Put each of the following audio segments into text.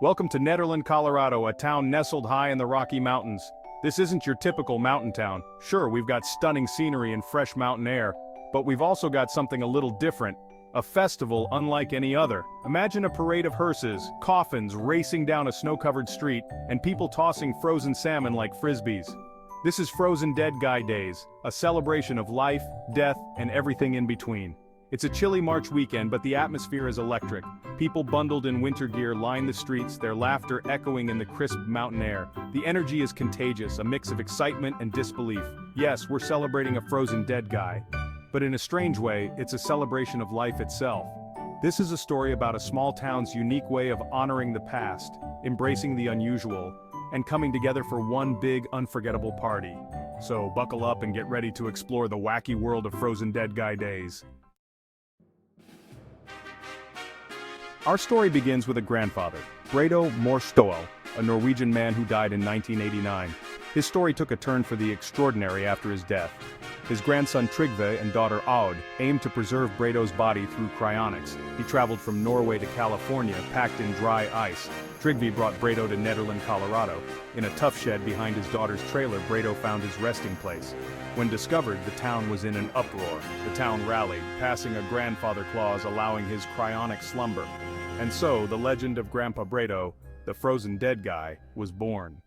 Welcome to Nederland, Colorado, a town nestled high in the Rocky Mountains. This isn't your typical mountain town. Sure, we've got stunning scenery and fresh mountain air, but we've also got something a little different. A festival unlike any other. Imagine a parade of hearses, coffins racing down a snow-covered street, and people tossing frozen salmon like frisbees. This is Frozen Dead Guy Days, a celebration of life, death, and everything in between. It's a chilly March weekend, but the atmosphere is electric. People bundled in winter gear line the streets, their laughter echoing in the crisp mountain air. The energy is contagious, a mix of excitement and disbelief. Yes, we're celebrating a frozen dead guy. But in a strange way, it's a celebration of life itself. This is a story about a small town's unique way of honoring the past, embracing the unusual, and coming together for one big, unforgettable party. So buckle up and get ready to explore the wacky world of Frozen Dead Guy Days. Our story begins with a grandfather, Bredo Morstoel, a Norwegian man who died in 1989. His story took a turn for the extraordinary after his death. His grandson Trygve and daughter Aud aimed to preserve Bredo's body through cryonics. He traveled from Norway to California, packed in dry ice. Trygve brought Bredo to Nederland, Colorado. In a tough shed behind his daughter's trailer, Bredo found his resting place. When discovered, the town was in an uproar. The town rallied, passing a grandfather clause allowing his cryonic slumber. And so, the legend of Grandpa Bredo, the frozen dead guy, was born.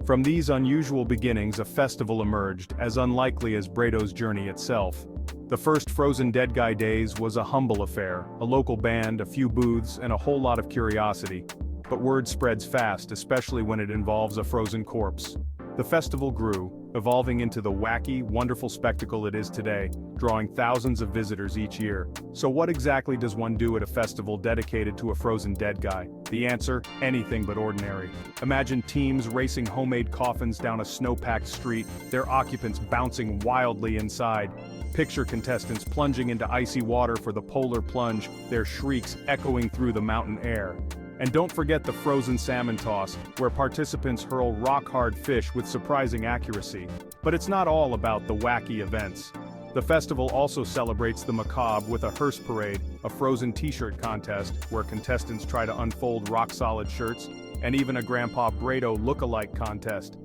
From these unusual beginnings, a festival emerged, as unlikely as Bredo's journey itself. The first Frozen Dead Guy Days was a humble affair, a local band, a few booths, and a whole lot of curiosity. But word spreads fast, especially when it involves a frozen corpse. The festival grew, evolving into the wacky, wonderful spectacle it is today, drawing thousands of visitors each year. So what exactly does one do at a festival dedicated to a frozen dead guy? The answer? Anything but ordinary. Imagine teams racing homemade coffins down a snow-packed street, their occupants bouncing wildly inside. Picture contestants plunging into icy water for the polar plunge, their shrieks echoing through the mountain air. And don't forget the frozen salmon toss, where participants hurl rock-hard fish with surprising accuracy. But it's not all about the wacky events. The festival also celebrates the macabre with a hearse parade, a frozen t-shirt contest, where contestants try to unfold rock-solid shirts, and even a Grandpa Bredo look-alike contest.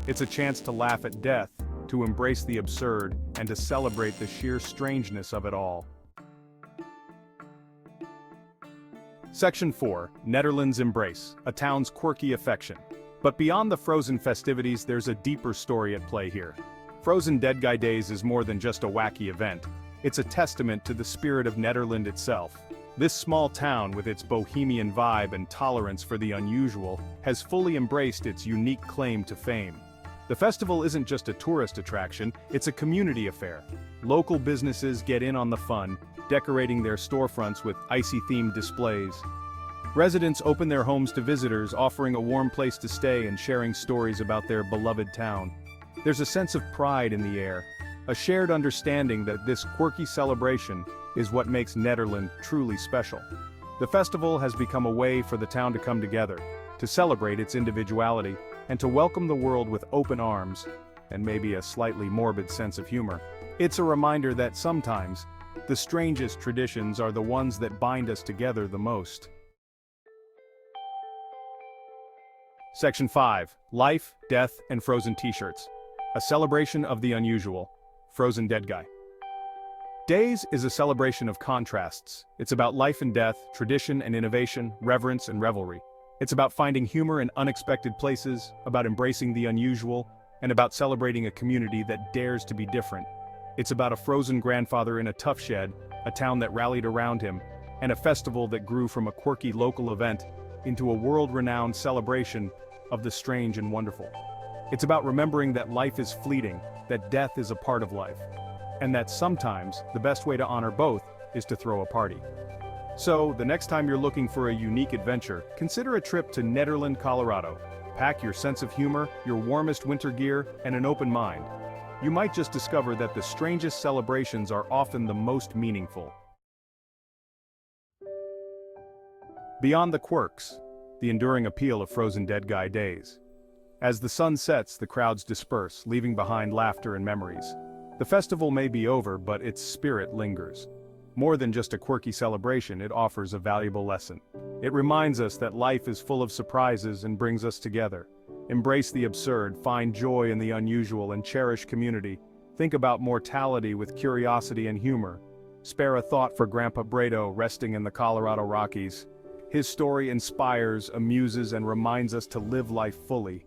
It's a chance to laugh at death, to embrace the absurd, and to celebrate the sheer strangeness of it all. Section 4, Nederland's Embrace, a town's quirky affection. But beyond the frozen festivities, there's a deeper story at play here. Frozen Dead Guy Days is more than just a wacky event. It's a testament to the spirit of Nederland itself. This small town, with its bohemian vibe and tolerance for the unusual, has fully embraced its unique claim to fame. The festival isn't just a tourist attraction, it's a community affair. Local businesses get in on the fun, decorating their storefronts with icy-themed displays. Residents open their homes to visitors, offering a warm place to stay and sharing stories about their beloved town. There's a sense of pride in the air, a shared understanding that this quirky celebration is what makes Nederland truly special. The festival has become a way for the town to come together, to celebrate its individuality, and to welcome the world with open arms, and maybe a slightly morbid sense of humor. It's a reminder that sometimes, the strangest traditions are the ones that bind us together the most. Section 5, Life, Death, and Frozen T-shirts. A celebration of the unusual. Frozen Dead Guy. Days is a celebration of contrasts. It's about life and death, tradition and innovation, reverence and revelry. It's about finding humor in unexpected places, about embracing the unusual, and about celebrating a community that dares to be different. It's about a frozen grandfather in a tough shed, a town that rallied around him, and a festival that grew from a quirky local event into a world-renowned celebration of the strange and wonderful. It's about remembering that life is fleeting, that death is a part of life, and that sometimes the best way to honor both is to throw a party. So, the next time you're looking for a unique adventure, consider a trip to Nederland, Colorado. Pack your sense of humor, your warmest winter gear, and an open mind. You might just discover that the strangest celebrations are often the most meaningful. Beyond the quirks, the enduring appeal of Frozen Dead Guy Days. As the sun sets, the crowds disperse, leaving behind laughter and memories. The festival may be over, but its spirit lingers. More than just a quirky celebration, it offers a valuable lesson. It reminds us that life is full of surprises and brings us together. Embrace the absurd, find joy in the unusual, and cherish community. Think about mortality with curiosity and humor. Spare a thought for Grandpa Bredo resting in the Colorado Rockies. His story inspires, amuses, and reminds us to live life fully.